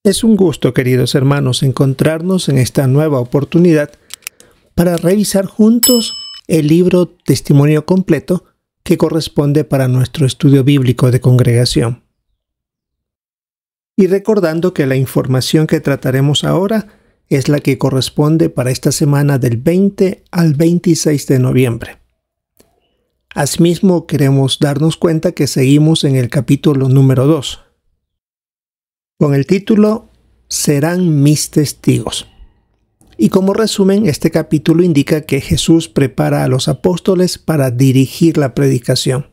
Es un gusto, queridos hermanos, encontrarnos en esta nueva oportunidad para revisar juntos el libro Testimonio Completo que corresponde para nuestro estudio bíblico de congregación. Y recordando que la información que trataremos ahora es la que corresponde para esta semana del 20 al 26 de noviembre. Asimismo, queremos darnos cuenta que seguimos en el capítulo número 2, con el título Serán mis testigos. Y como resumen, este capítulo indica que Jesús prepara a los apóstoles para dirigir la predicación.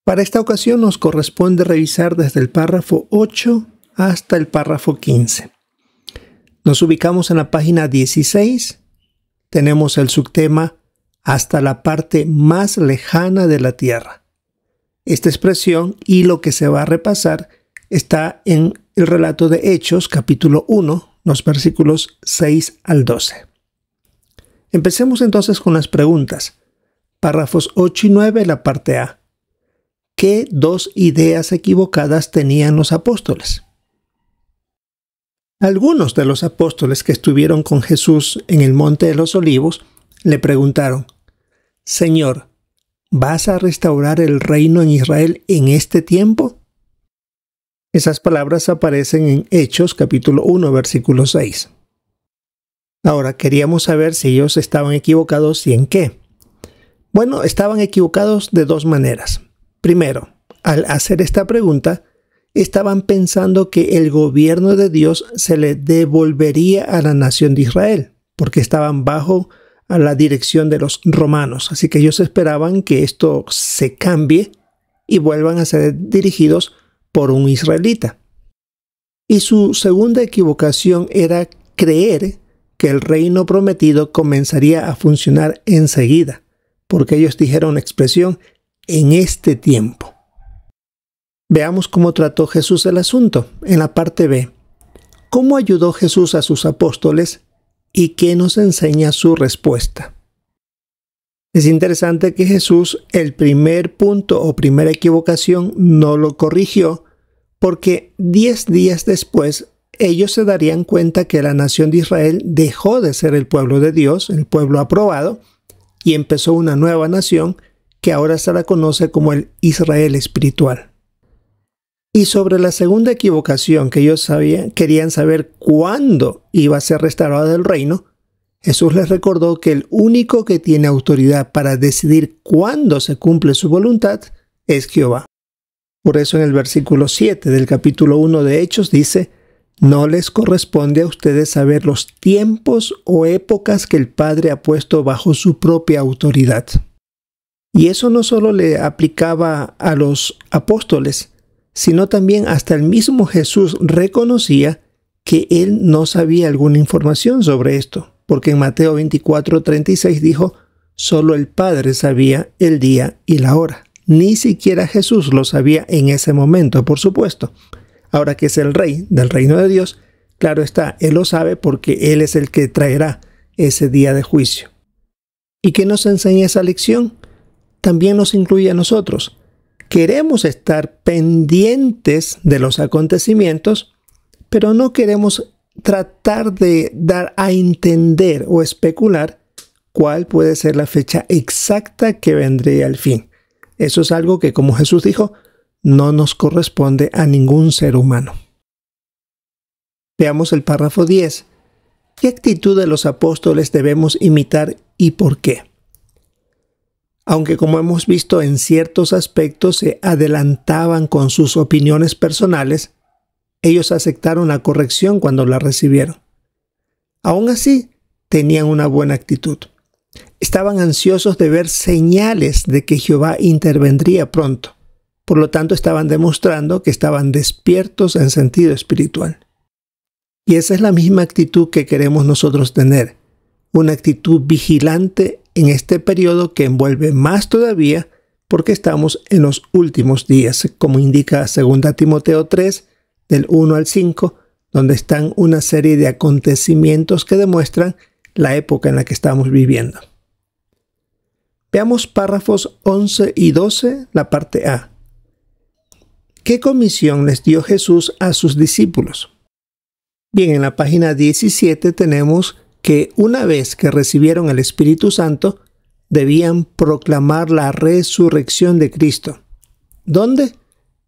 Para esta ocasión nos corresponde revisar desde el párrafo 8 hasta el párrafo 15. Nos ubicamos en la página 16. Tenemos el subtema hasta la parte más lejana de la tierra. Esta expresión y lo que se va a repasar está en el relato de Hechos, capítulo 1, los versículos 6 al 12. Empecemos entonces con las preguntas. Párrafos 8 y 9, la parte A. ¿Qué dos ideas equivocadas tenían los apóstoles? Algunos de los apóstoles que estuvieron con Jesús en el Monte de los Olivos le preguntaron: Señor, ¿vas a restaurar el reino en Israel en este tiempo? Esas palabras aparecen en Hechos capítulo 1, versículo 6. Ahora, queríamos saber si ellos estaban equivocados y en qué. Bueno, estaban equivocados de dos maneras. Primero, al hacer esta pregunta, estaban pensando que el gobierno de Dios se le devolvería a la nación de Israel, porque estaban bajo a la dirección de los romanos. Así que ellos esperaban que esto se cambie y vuelvan a ser dirigidos por un israelita. Y su segunda equivocación era creer que el reino prometido comenzaría a funcionar enseguida, porque ellos dijeron la expresión en este tiempo. Veamos cómo trató Jesús el asunto en la parte B. ¿Cómo ayudó Jesús a sus apóstoles y qué nos enseña su respuesta? Es interesante que Jesús, el primer punto o primera equivocación, no lo corrigió, porque 10 días después ellos se darían cuenta que la nación de Israel dejó de ser el pueblo de Dios, el pueblo aprobado, y empezó una nueva nación que ahora se la conoce como el Israel espiritual. Y sobre la segunda equivocación, que ellos querían saber cuándo iba a ser restaurado el reino, Jesús les recordó que el único que tiene autoridad para decidir cuándo se cumple su voluntad es Jehová. Por eso en el versículo 7 del capítulo 1 de Hechos dice: no les corresponde a ustedes saber los tiempos o épocas que el Padre ha puesto bajo su propia autoridad. Y eso no solo le aplicaba a los apóstoles, sino también hasta el mismo Jesús reconocía que él no sabía alguna información sobre esto, porque en Mateo 24:36 dijo: solo el Padre sabía el día y la hora. Ni siquiera Jesús lo sabía en ese momento, por supuesto. Ahora que es el rey del reino de Dios, claro está, él lo sabe porque él es el que traerá ese día de juicio. ¿Y qué nos enseña esa lección? También nos incluye a nosotros. Queremos estar pendientes de los acontecimientos, pero no queremos tratar de dar a entender o especular cuál puede ser la fecha exacta que vendría al fin. Eso es algo que, como Jesús dijo, no nos corresponde a ningún ser humano. Veamos el párrafo 10. ¿Qué actitud de los apóstoles debemos imitar y por qué? Aunque, como hemos visto, en ciertos aspectos se adelantaban con sus opiniones personales, ellos aceptaron la corrección cuando la recibieron. Aún así, tenían una buena actitud. Estaban ansiosos de ver señales de que Jehová intervendría pronto. Por lo tanto, estaban demostrando que estaban despiertos en sentido espiritual. Y esa es la misma actitud que queremos nosotros tener. Una actitud vigilante en este periodo que envuelve más todavía porque estamos en los últimos días, como indica 2 Timoteo 3, del 1 al 5, donde están una serie de acontecimientos que demuestran la época en la que estamos viviendo. Veamos párrafos 11 y 12, la parte A. ¿qué comisión les dio Jesús a sus discípulos? Bien, en la página 17 tenemos que una vez que recibieron el Espíritu Santo, debían proclamar la resurrección de Cristo. ¿Dónde?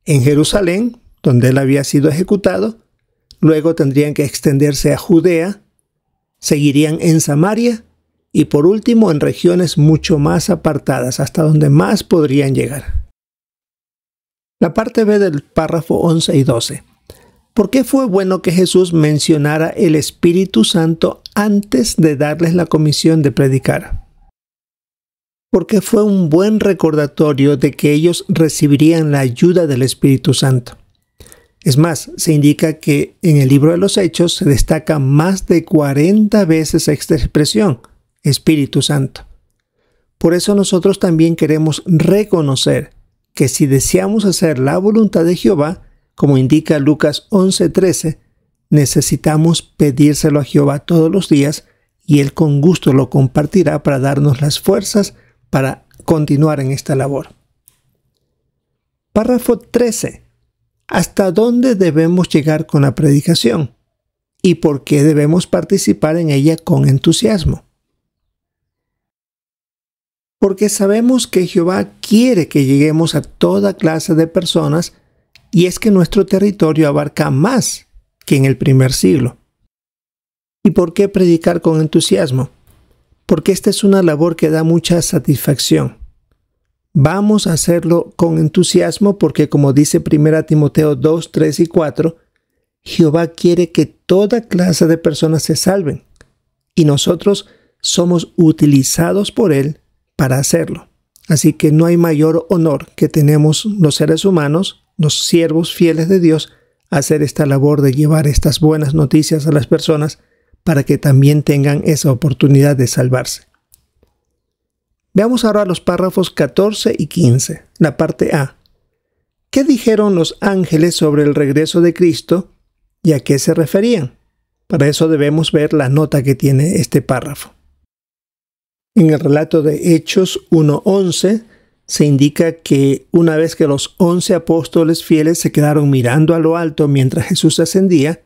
En Jerusalén, donde él había sido ejecutado. Luego tendrían que extenderse a Judea, seguirían en Samaria y por último en regiones mucho más apartadas, hasta donde más podrían llegar. La parte B del párrafo 11 y 12. ¿Por qué fue bueno que Jesús mencionara el Espíritu Santo antes de darles la comisión de predicar? Porque fue un buen recordatorio de que ellos recibirían la ayuda del Espíritu Santo. Es más, se indica que en el libro de los Hechos se destaca más de 40 veces esta expresión, Espíritu Santo. Por eso nosotros también queremos reconocer que si deseamos hacer la voluntad de Jehová, como indica Lucas 11:13, necesitamos pedírselo a Jehová todos los días y Él con gusto lo compartirá para darnos las fuerzas para continuar en esta labor. Párrafo 13. ¿Hasta dónde debemos llegar con la predicación? ¿Y por qué debemos participar en ella con entusiasmo? Porque sabemos que Jehová quiere que lleguemos a toda clase de personas y es que nuestro territorio abarca más que en el primer siglo. ¿Y por qué predicar con entusiasmo? Porque esta es una labor que da mucha satisfacción. Vamos a hacerlo con entusiasmo porque, como dice 1 Timoteo 2, 3 y 4, Jehová quiere que toda clase de personas se salven y nosotros somos utilizados por Él para hacerlo. Así que no hay mayor honor que tenemos los seres humanos, los siervos fieles de Dios, a hacer esta labor de llevar estas buenas noticias a las personas para que también tengan esa oportunidad de salvarse. Veamos ahora los párrafos 14 y 15, la parte A. ¿Qué dijeron los ángeles sobre el regreso de Cristo y a qué se referían? Para eso debemos ver la nota que tiene este párrafo. En el relato de Hechos 1:11 se indica que una vez que los 11 apóstoles fieles se quedaron mirando a lo alto mientras Jesús ascendía,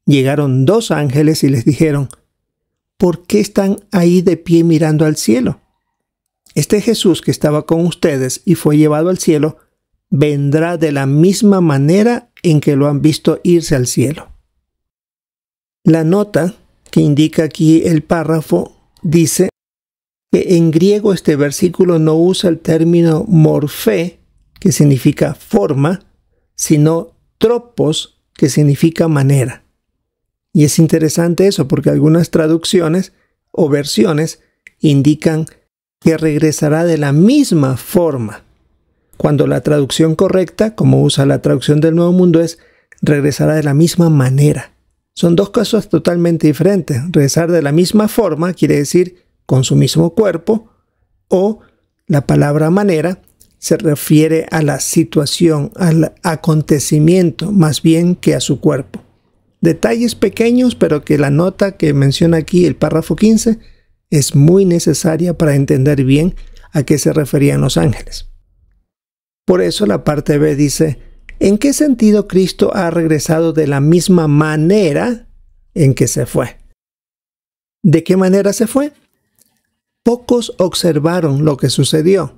llegaron 2 ángeles y les dijeron: ¿por qué están ahí de pie mirando al cielo? Este Jesús que estaba con ustedes y fue llevado al cielo, vendrá de la misma manera en que lo han visto irse al cielo. La nota que indica aquí el párrafo dice que en griego este versículo no usa el término morfé, que significa forma, sino tropos, que significa manera. Y es interesante eso porque algunas traducciones o versiones indican que regresará de la misma forma, cuando la traducción correcta, como usa la traducción del Nuevo Mundo, es regresará de la misma manera. Son dos cosas totalmente diferentes. Regresar de la misma forma quiere decir con su mismo cuerpo, o la palabra manera se refiere a la situación, al acontecimiento, más bien que a su cuerpo. Detalles pequeños, pero que la nota que menciona aquí, el párrafo 15, es muy necesaria para entender bien a qué se referían los ángeles. Por eso la parte B dice: ¿en qué sentido Cristo ha regresado de la misma manera en que se fue? ¿De qué manera se fue? Pocos observaron lo que sucedió.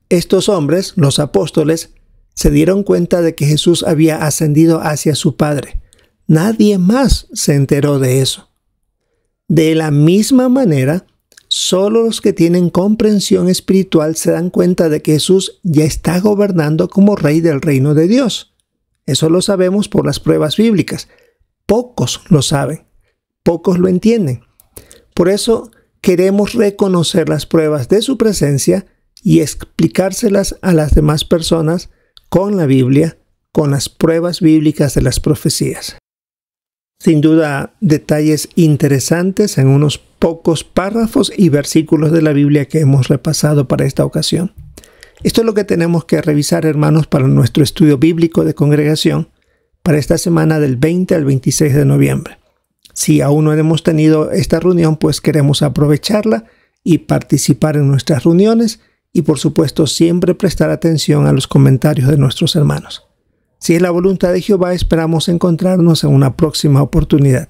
Estos hombres, los apóstoles, se dieron cuenta de que Jesús había ascendido hacia su Padre. Nadie más se enteró de eso. De la misma manera, solo los que tienen comprensión espiritual se dan cuenta de que Jesús ya está gobernando como Rey del reino de Dios. Eso lo sabemos por las pruebas bíblicas. Pocos lo saben, pocos lo entienden. Por eso queremos reconocer las pruebas de su presencia y explicárselas a las demás personas con la Biblia, con las pruebas bíblicas de las profecías. Sin duda, detalles interesantes en unos pocos párrafos y versículos de la Biblia que hemos repasado para esta ocasión. Esto es lo que tenemos que revisar, hermanos, para nuestro estudio bíblico de congregación para esta semana del 20 al 26 de noviembre. Si aún no hemos tenido esta reunión, pues queremos aprovecharla y participar en nuestras reuniones y, por supuesto, siempre prestar atención a los comentarios de nuestros hermanos. Si es la voluntad de Jehová, esperamos encontrarnos en una próxima oportunidad.